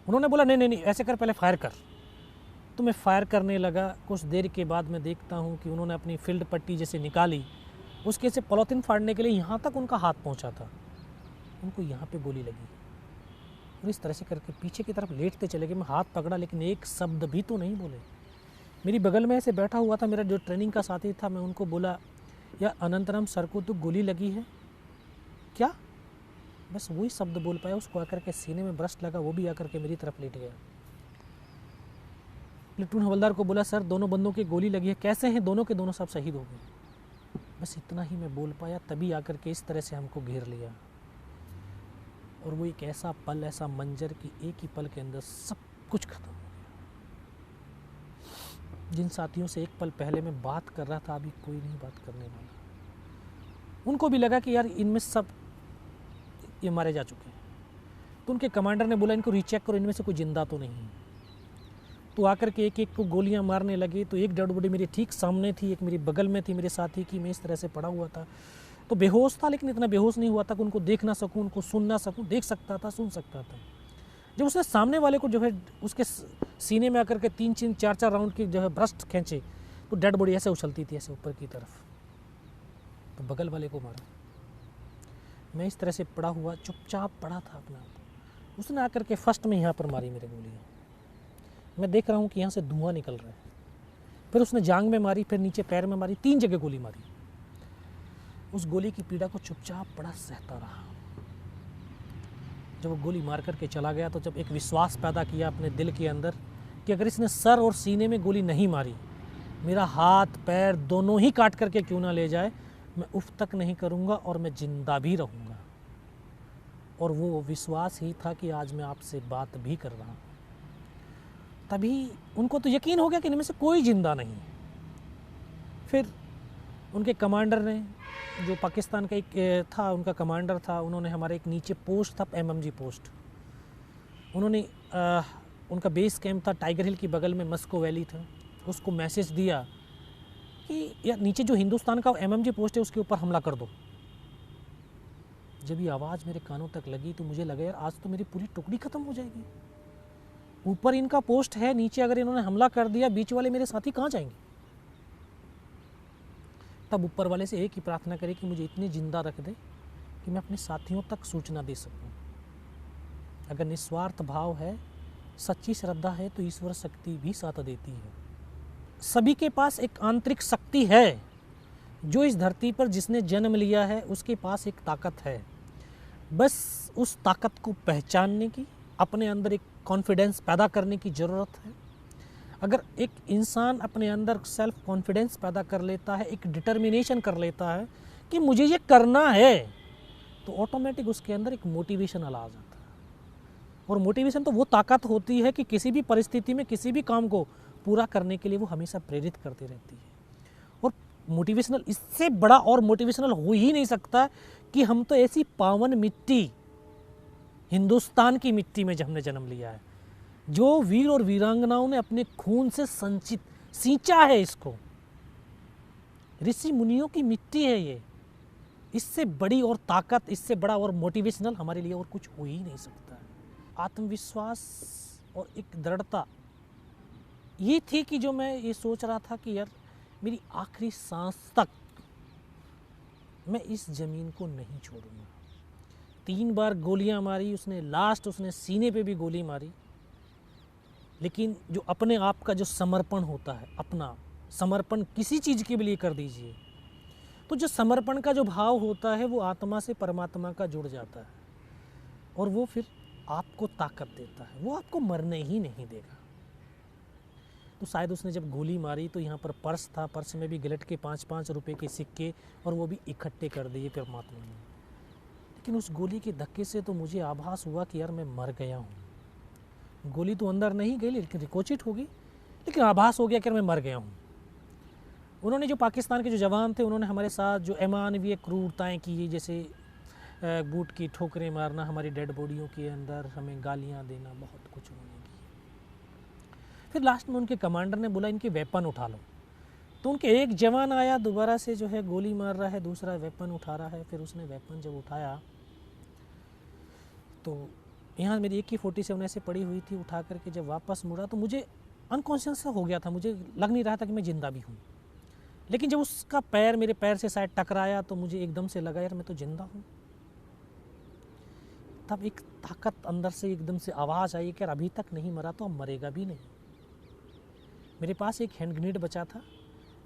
उन्होंने बोला नहीं नहीं नहीं ऐसे कर, पहले फायर कर। तो मैं फायर करने लगा। कुछ देर के बाद मैं देखता हूँ कि उन्होंने अपनी फील्ड पट्टी जैसे निकाली, उसके से पॉलीथिन फाड़ने के लिए यहाँ तक उनका हाथ पहुँचा था, उनको यहाँ पे गोली लगी। और इस तरह से करके पीछे की तरफ लेटते चले गए। मैं हाथ पकड़ा लेकिन एक शब्द भी तो नहीं बोले। मेरी बगल में ऐसे बैठा हुआ था मेरा जो ट्रेनिंग का साथी था, मैं उनको बोला यार अनंतराम सर को तो गोली लगी है क्या? बस वही शब्द बोल पाया। उसको आकर के सीने में ब्रस्ट लगा, वो भी आकर के मेरी तरफ लेट गया। प्लेटून हवलदार को बोला सर दोनों बंदों की गोली लगी है, कैसे हैं? दोनों के दोनों सब शहीद हो गए। बस इतना ही मैं बोल पाया। तभी आकर के इस तरह से हमको घेर लिया। और वो एक ऐसा पल, ऐसा मंजर कि एक ही पल के अंदर सब कुछ खत्म हो गया। जिन साथियों से एक पल पहले मैं बात कर रहा था, अभी कोई नहीं बात करने वाला। उनको भी लगा कि यार इनमें सब ये मारे जा चुके हैं। तो उनके कमांडर ने बोला इनको रीचेक करो, इनमें से कोई जिंदा तो नहीं है। तो आकर के एक एक को गोलियां मारने लगे। तो एक डेड बॉडी मेरे ठीक सामने थी, एक मेरे बगल में थी, मेरे साथी की। मैं इस तरह से पड़ा हुआ था, तो बेहोश था, लेकिन इतना बेहोश नहीं हुआ था कि उनको देख ना सकूं, उनको सुन ना सकूं। देख सकता था, सुन सकता था। जब उसने सामने वाले को जो है उसके सीने में आकर के 3-3, 4-4 राउंड की जो है ब्रस्ट खींचे, तो डेड बॉडी ऐसे उछलती थी, ऐसे ऊपर की तरफ। तो बगल वाले को मारा। मैं इस तरह से पड़ा हुआ चुपचाप पड़ा था अपना। उसने आकर के फर्स्ट में यहाँ पर मारी मेरे गोलियाँ। मैं देख रहा हूँ कि यहाँ से धुआं निकल रहा है। फिर उसने जांग में मारी, फिर नीचे पैर में मारी, 3 जगह गोली मारी। उस गोली की पीड़ा को चुपचाप पड़ा सहता रहा। जब वो गोली मार करके चला गया, तो जब एक विश्वास पैदा किया अपने दिल के अंदर कि अगर इसने सर और सीने में गोली नहीं मारी, मेरा हाथ पैर दोनों ही काट करके क्यों ना ले जाए, मैं उफ तक नहीं करूँगा और मैं जिंदा भी रहूँगा। और वो विश्वास ही था कि आज मैं आपसे बात भी कर रहा हूँ। तभी उनको तो यकीन हो गया कि इनमें से कोई जिंदा नहीं। फिर उनके कमांडर ने, जो पाकिस्तान का एक था, उनका कमांडर था, उन्होंने हमारे एक नीचे पोस्ट था, MMG पोस्ट, उन्होंने उनका बेस कैंप था टाइगर हिल की बगल में, मस्को वैली था, उसको मैसेज दिया कि यार नीचे जो हिंदुस्तान का MMG पोस्ट है उसके ऊपर हमला कर दो। जब ये आवाज़ मेरे कानों तक लगी तो मुझे लगा यार आज तो मेरी पूरी टुकड़ी ख़त्म हो जाएगी। ऊपर इनका पोस्ट है, नीचे अगर इन्होंने हमला कर दिया, बीच वाले मेरे साथी कहाँ जाएंगे। तब ऊपर वाले से एक ही प्रार्थना करी कि मुझे इतनी जिंदा रख दे कि मैं अपने साथियों तक सूचना दे सकूं। अगर निस्वार्थ भाव है, सच्ची श्रद्धा है, तो ईश्वर शक्ति भी साथ देती है। सभी के पास एक आंतरिक शक्ति है। जो इस धरती पर जिसने जन्म लिया है उसके पास एक ताकत है। बस उस ताकत को पहचानने की, अपने अंदर एक कॉन्फिडेंस पैदा करने की ज़रूरत है। अगर एक इंसान अपने अंदर सेल्फ कॉन्फिडेंस पैदा कर लेता है, एक डिटर्मिनेशन कर लेता है कि मुझे ये करना है, तो ऑटोमेटिक उसके अंदर एक मोटिवेशन आ जाता है। और मोटिवेशन तो वो ताकत होती है कि किसी भी परिस्थिति में किसी भी काम को पूरा करने के लिए वो हमेशा प्रेरित करती रहती है। और मोटिवेशनल, इससे बड़ा और मोटिवेशनल हो ही नहीं सकता कि हम तो ऐसी पावन मिट्टी, हिंदुस्तान की मिट्टी में हमने जन्म लिया है, जो वीर और वीरांगनाओं ने अपने खून से सींचा है। इसको ऋषि मुनियों की मिट्टी है ये। इससे बड़ी और ताकत, इससे बड़ा और मोटिवेशनल हमारे लिए और कुछ हो ही नहीं सकता है। आत्मविश्वास और एक दृढ़ता ये थी कि जो मैं ये सोच रहा था कि यार मेरी आखिरी सांस तक मैं इस ज़मीन को नहीं छोड़ूंगा। 3 बार गोलियां मारी उसने, लास्ट उसने सीने पे भी गोली मारी। लेकिन जो अपने आप का जो समर्पण होता है, अपना समर्पण किसी चीज़ के लिए कर दीजिए, तो जो समर्पण का जो भाव होता है वो आत्मा से परमात्मा का जुड़ जाता है और वो फिर आपको ताकत देता है, वो आपको मरने ही नहीं देगा। तो शायद उसने जब गोली मारी तो यहाँ पर पर्स था, पर्स में भी गिलट के 5-5 रुपए के सिक्के और वो भी इकट्ठे कर दिए परमात्मा ने। लेकिन उस गोली के धक्के से तो मुझे आभास हुआ कि यार मैं मर गया हूँ। गोली तो अंदर नहीं गई, लेकिन रिकोचिट होगी, लेकिन आभास हो गया कि मैं मर गया हूँ। उन्होंने, जो पाकिस्तान के जो जवान थे, उन्होंने हमारे साथ जो अमानवीय क्रूरताएँ की, जैसे बूट की ठोकरें मारना, हमारी डेड बॉडियों के अंदर हमें गालियाँ देना, बहुत कुछ उन्होंने की। फिर लास्ट में उनके कमांडर ने बोला इनके वेपन उठा लो। तो उनके एक जवान आया, दोबारा से जो है गोली मार रहा है, दूसरा वेपन उठा रहा है। फिर उसने वेपन जब उठाया तो यहाँ मेरी AK-47 ऐसे पड़ी हुई थी, उठा करके जब वापस मुड़ा तो मुझे अनकॉन्शियस हो गया था, मुझे लग नहीं रहा था कि मैं ज़िंदा भी हूँ। लेकिन जब उसका पैर मेरे पैर से शायद टकराया तो मुझे एकदम से लगा यार मैं तो ज़िंदा हूँ। तब एक ताकत अंदर से एकदम से आवाज़ आई कि यार अभी तक नहीं मरा तो अब मरेगा भी नहीं। मेरे पास एक हैंड ग्रेनेड बचा था,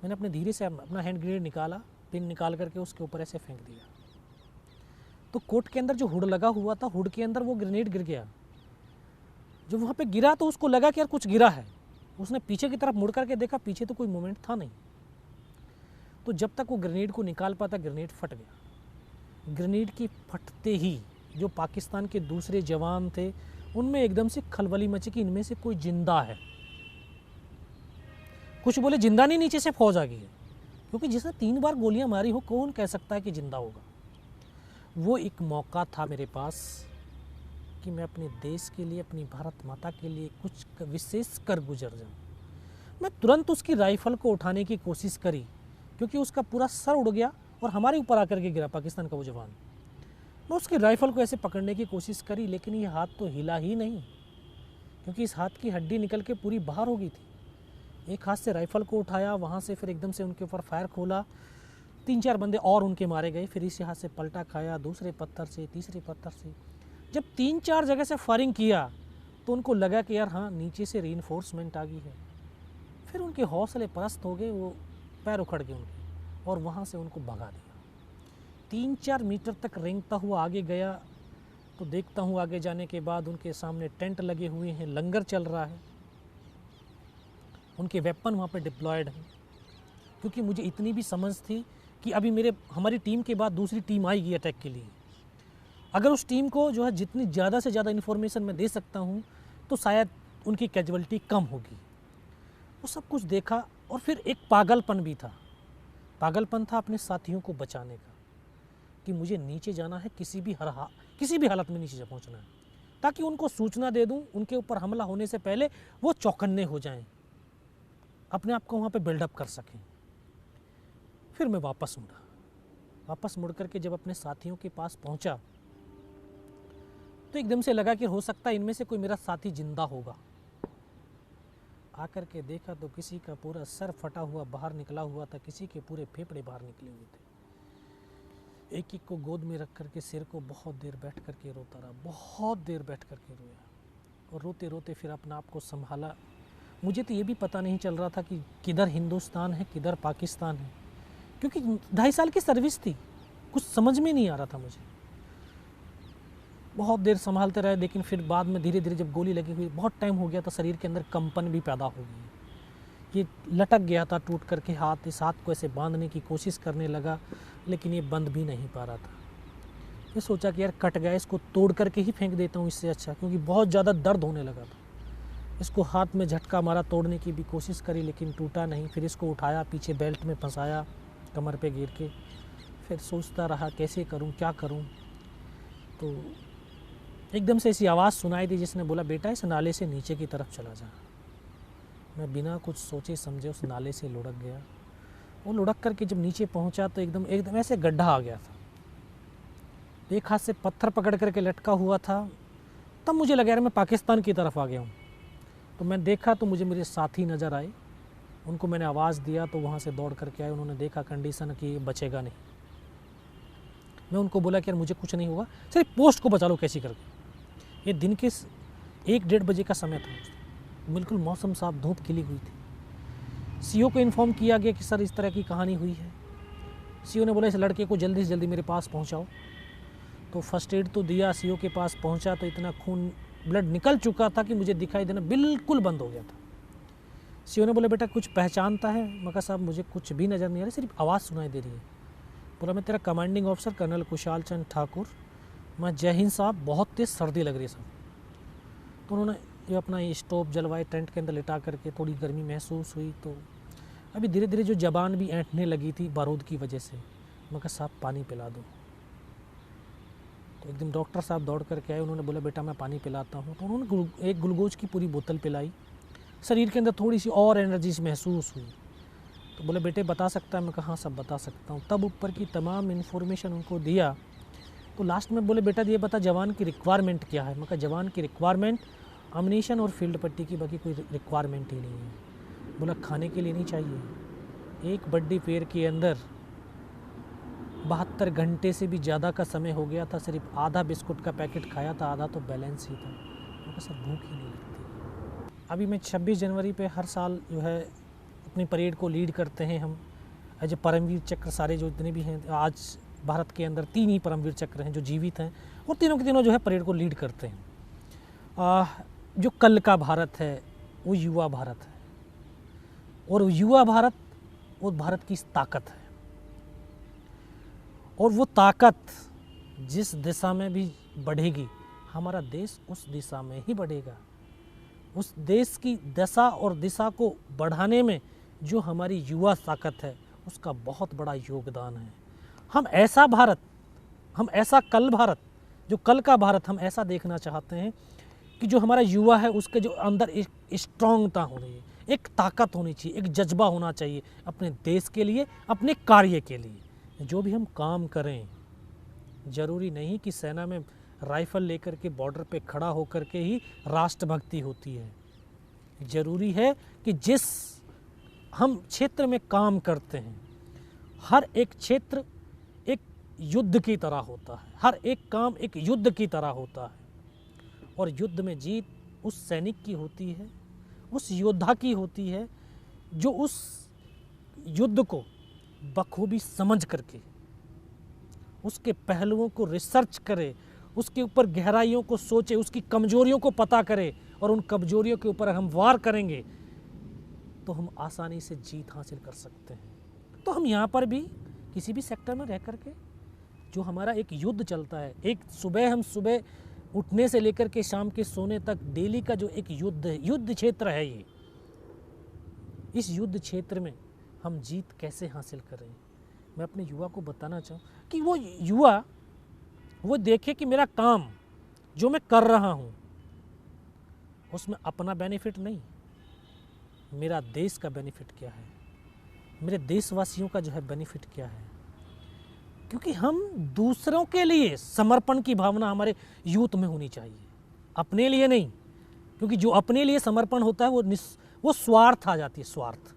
मैंने अपने धीरे से अपना हैंड ग्रेनेड निकाला, पिन निकाल करके उसके ऊपर ऐसे फेंक दिया। तो कोट के अंदर जो हुड लगा हुआ था, हुड के अंदर वो ग्रेनेड गिर गया। जब वहाँ पे गिरा तो उसको लगा कि यार कुछ गिरा है। उसने पीछे की तरफ मुड़ करके देखा, पीछे तो कोई मूवमेंट था नहीं। तो जब तक वो ग्रेनेड को निकाल पाता, ग्रेनेड फट गया। ग्रेनेड के फटते ही जो पाकिस्तान के दूसरे जवान थे उनमें एकदम से खलबली मची कि इनमें से कोई जिंदा है। कुछ बोले जिंदा नहीं, नीचे से फौज आ गई है, क्योंकि जिसने 3 बार गोलियां मारी हो कौन कह सकता है कि जिंदा होगा। वो एक मौका था मेरे पास कि मैं अपने देश के लिए, अपनी भारत माता के लिए कुछ विशेष कर गुजर जाऊं। मैं तुरंत उसकी राइफल को उठाने की कोशिश करी, क्योंकि उसका पूरा सर उड़ गया और हमारे ऊपर आकर के गिरा पाकिस्तान का वो जवान। मैं उसकी राइफल को ऐसे पकड़ने की कोशिश करी, लेकिन ये हाथ तो हिला ही नहीं, क्योंकि इस हाथ की हड्डी निकल के पूरी बाहर हो गई थी। एक हाथ से राइफल को उठाया, वहाँ से फिर एकदम से उनके ऊपर फायर खोला, 3-4 बंदे और उनके मारे गए। फिर इसी हाथ से पलटा खाया, दूसरे पत्थर से, तीसरे पत्थर से। जब 3-4 जगह से फायरिंग किया तो उनको लगा कि यार हाँ, नीचे से रीइंफोर्समेंट आ गई है। फिर उनके हौसले पस्त हो गए, वो पैर उखड़ गए उनके, और वहाँ से उनको भगा दिया। 3-4 मीटर तक रेंगता हुआ आगे गया तो देखता हूँ आगे जाने के बाद उनके सामने टेंट लगे हुए हैं, लंगर चल रहा है, उनके वेपन वहाँ पे डिप्लॉयड हैं। क्योंकि मुझे इतनी भी समझ थी कि अभी हमारी टीम के बाद दूसरी टीम आएगी अटैक के लिए। अगर उस टीम को जो है जितनी ज़्यादा से ज़्यादा इन्फॉर्मेशन मैं दे सकता हूँ तो शायद उनकी कैजुअलिटी कम होगी। वो सब कुछ देखा, और फिर एक पागलपन भी था। पागलपन था अपने साथियों को बचाने का, कि मुझे नीचे जाना है, किसी भी हालत में नीचे पहुंचना है, ताकि उनको सूचना दे दूं, उनके ऊपर हमला होने से पहले वो चौकन्ने हो जाएं, अपने आप को वहाँ पे बिल्डअप कर सकें। फिर मैं वापस मुड़ करके जब अपने साथियों के पास पहुंचा तो एकदम से लगा कि हो सकता है इनमें से कोई मेरा साथी जिंदा होगा। आकर के देखा तो किसी का पूरा सर फटा हुआ बाहर निकला हुआ था, किसी के पूरे फेफड़े बाहर निकले हुए थे। एक को गोद में रख करके सिर को बहुत देर बैठ करके रोता रहा, बहुत देर बैठ करके रोया, और रोते रोते फिर अपना आप को संभाला। मुझे तो ये भी पता नहीं चल रहा था कि किधर हिंदुस्तान है, किधर पाकिस्तान है, क्योंकि 2.5 साल की सर्विस थी, कुछ समझ में नहीं आ रहा था मुझे। बहुत देर संभालते रहे, लेकिन फिर बाद में धीरे धीरे जब गोली लगी हुई, बहुत टाइम हो गया था, शरीर के अंदर कंपन भी पैदा हो गई। ये लटक गया था टूट करके हाथ, इस हाथ को ऐसे बांधने की कोशिश करने लगा, लेकिन ये बंद भी नहीं पा रहा था। मैं सोचा कि यार कट गया, इसको तोड़ करके ही फेंक देता हूँ इससे अच्छा, क्योंकि बहुत ज़्यादा दर्द होने लगा था। इसको हाथ में झटका मारा, तोड़ने की भी कोशिश करी, लेकिन टूटा नहीं। फिर इसको उठाया, पीछे बेल्ट में फंसाया, कमर पे गिर के। फिर सोचता रहा कैसे करूं, क्या करूं। तो एकदम से ऐसी आवाज़ सुनाई दी जिसने बोला, बेटा इस नाले से नीचे की तरफ चला जा। मैं बिना कुछ सोचे समझे उस नाले से लुढ़क गया। वो लुढ़क करके जब नीचे पहुंचा तो एकदम ऐसे गड्ढा आ गया था। एक हाथ से पत्थर पकड़ करके लटका हुआ था। तब मुझे लगा यार मैं पाकिस्तान की तरफ आ गया हूँ। तो मैं देखा तो मुझे मेरे साथी नज़र आए, उनको मैंने आवाज़ दिया तो वहाँ से दौड़ करके आए। उन्होंने देखा कंडीशन कि बचेगा नहीं। मैं उनको बोला कि यार मुझे कुछ नहीं होगा, सिर्फ पोस्ट को बचा लो कैसी करके। ये दिन के 1-1:30 बजे का समय था, बिल्कुल मौसम साफ, धूप खिली हुई थी। सीओ को इन्फॉर्म किया गया कि सर इस तरह की कहानी हुई है। सीओ ने बोला इस लड़के को जल्दी से जल्दी मेरे पास पहुंचाओ। तो फर्स्ट एड तो दिया, सीओ के पास पहुंचा तो इतना खून, ब्लड निकल चुका था कि मुझे दिखाई देना बिल्कुल बंद हो गया था। सीओ ने बोला बेटा कुछ पहचानता है? मैं कहा साहब मुझे कुछ भी नज़र नहीं आ रहा, सिर्फ आवाज़ सुनाई दे रही है। बोला मैं तेरा commanding officer colonel Kushal Chand Thakur. मैं जय हिंद साहब, बहुत तेज़ सर्दी लग रही है साहब। तो उन्होंने ये अपना ये स्टोव जलवाए, टेंट के अंदर लिटा करके, थोड़ी गर्मी महसूस हुई तो अभी धीरे धीरे जो जबान भी ऐंठने लगी थी बारूद की वजह से। मैं कहा साहब पानी पिला दो। तो एकदम डॉक्टर साहब दौड़ करके आए, उन्होंने बोला बेटा मैं पानी पिलाता हूँ। तो उन्होंने एक ग्लूकोज की पूरी बोतल पिलाई। शरीर के अंदर थोड़ी सी और एनर्जी महसूस हुई। तो बोले बेटे बता सकता है? मैं कहा हाँ सब बता सकता हूँ। तब ऊपर की तमाम इन्फॉर्मेशन उनको दिया। तो लास्ट में बोले बेटा ये बता जवान की रिक्वायरमेंट क्या है? मैं कहा जवान की रिक्वायरमेंट अम्यूनिशन और फील्ड पट्टी की, बाकी कोई रिक्वायरमेंट ही नहीं है। बोला खाने के लिए नहीं चाहिए। एक बड्डी पेड़ के अंदर 72 घंटे से भी ज़्यादा का समय हो गया था, सिर्फ आधा बिस्कुट का पैकेट खाया था, आधा तो बैलेंस ही था। मैं कहा सर भूख ही नहीं लगती। अभी मैं 26 जनवरी पे हर साल जो है अपनी परेड को लीड करते हैं हम एज ए परमवीर चक्र। सारे जो जितने भी हैं आज भारत के अंदर 3 ही परमवीर चक्र हैं जो जीवित हैं, और तीनों के तीनों जो है परेड को लीड करते हैं। जो कल का भारत है वो युवा भारत है, और युवा भारत वो भारत की ताकत है। और वो ताकत जिस दिशा में भी बढ़ेगी, हमारा देश उस दिशा में ही बढ़ेगा। उस देश की दशा और दिशा को बढ़ाने में जो हमारी युवा ताकत है, उसका बहुत बड़ा योगदान है। हम ऐसा भारत, हम ऐसा कल भारत, जो कल का भारत हम ऐसा देखना चाहते हैं कि जो हमारा युवा है उसके जो अंदर एक स्ट्रांगता होनी है, एक ताकत होनी चाहिए, एक जज्बा होना चाहिए अपने देश के लिए, अपने कार्य के लिए। जो भी हम काम करें, ज़रूरी नहीं कि सेना में राइफ़ल लेकर के बॉर्डर पे खड़ा होकर के ही राष्ट्रभक्ति होती है। ज़रूरी है कि जिस हम क्षेत्र में काम करते हैं, हर एक क्षेत्र एक युद्ध की तरह होता है, हर एक काम एक युद्ध की तरह होता है। और युद्ध में जीत उस सैनिक की होती है, उस योद्धा की होती है जो उस युद्ध को बखूबी समझ करके उसके पहलुओं को रिसर्च करे, उसके ऊपर गहराइयों को सोचे, उसकी कमजोरियों को पता करे, और उन कमजोरियों के ऊपर हम वार करेंगे तो हम आसानी से जीत हासिल कर सकते हैं। तो हम यहाँ पर भी किसी भी सेक्टर में रह करके जो हमारा एक युद्ध चलता है, एक हम सुबह उठने से लेकर के शाम के सोने तक डेली का जो एक युद्ध है, युद्ध क्षेत्र है ये, इस युद्ध क्षेत्र में हम जीत कैसे हासिल करें। मैं अपने युवा को बताना चाहूँ कि वो युवा वो देखे कि मेरा काम जो मैं कर रहा हूँ उसमें अपना बेनिफिट नहीं, मेरा देश का बेनिफिट क्या है, मेरे देशवासियों का जो है बेनिफिट क्या है। क्योंकि हम दूसरों के लिए समर्पण की भावना हमारे यूथ में होनी चाहिए, अपने लिए नहीं। क्योंकि जो अपने लिए समर्पण होता है वो स्वार्थ आ जाती है, स्वार्थ।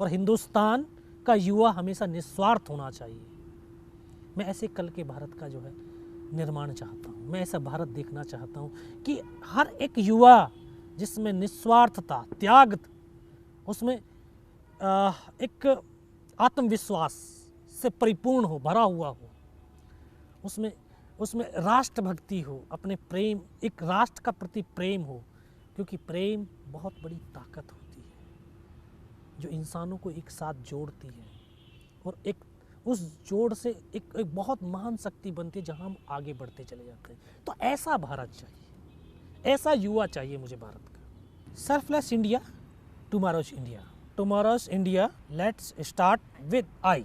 और हिंदुस्तान का युवा हमेशा निस्वार्थ होना चाहिए। मैं ऐसे कल के भारत का जो है निर्माण चाहता हूँ, मैं ऐसा भारत देखना चाहता हूँ कि हर एक युवा जिसमें निस्वार्थता, त्याग, उसमें एक आत्मविश्वास से परिपूर्ण हो, भरा हुआ हो, उसमें राष्ट्रभक्ति हो, अपने प्रेम, एक राष्ट्र का प्रति प्रेम हो। क्योंकि प्रेम बहुत बड़ी ताकत होती है जो इंसानों को एक साथ जोड़ती है, और एक उस जोड़ से एक बहुत महान शक्ति बनती है जहां हम आगे बढ़ते चले जाते हैं। तो ऐसा भारत चाहिए, ऐसा युवा चाहिए मुझे भारत का। Selfless India, tomorrow's India. Tomorrow's India, let's start with I.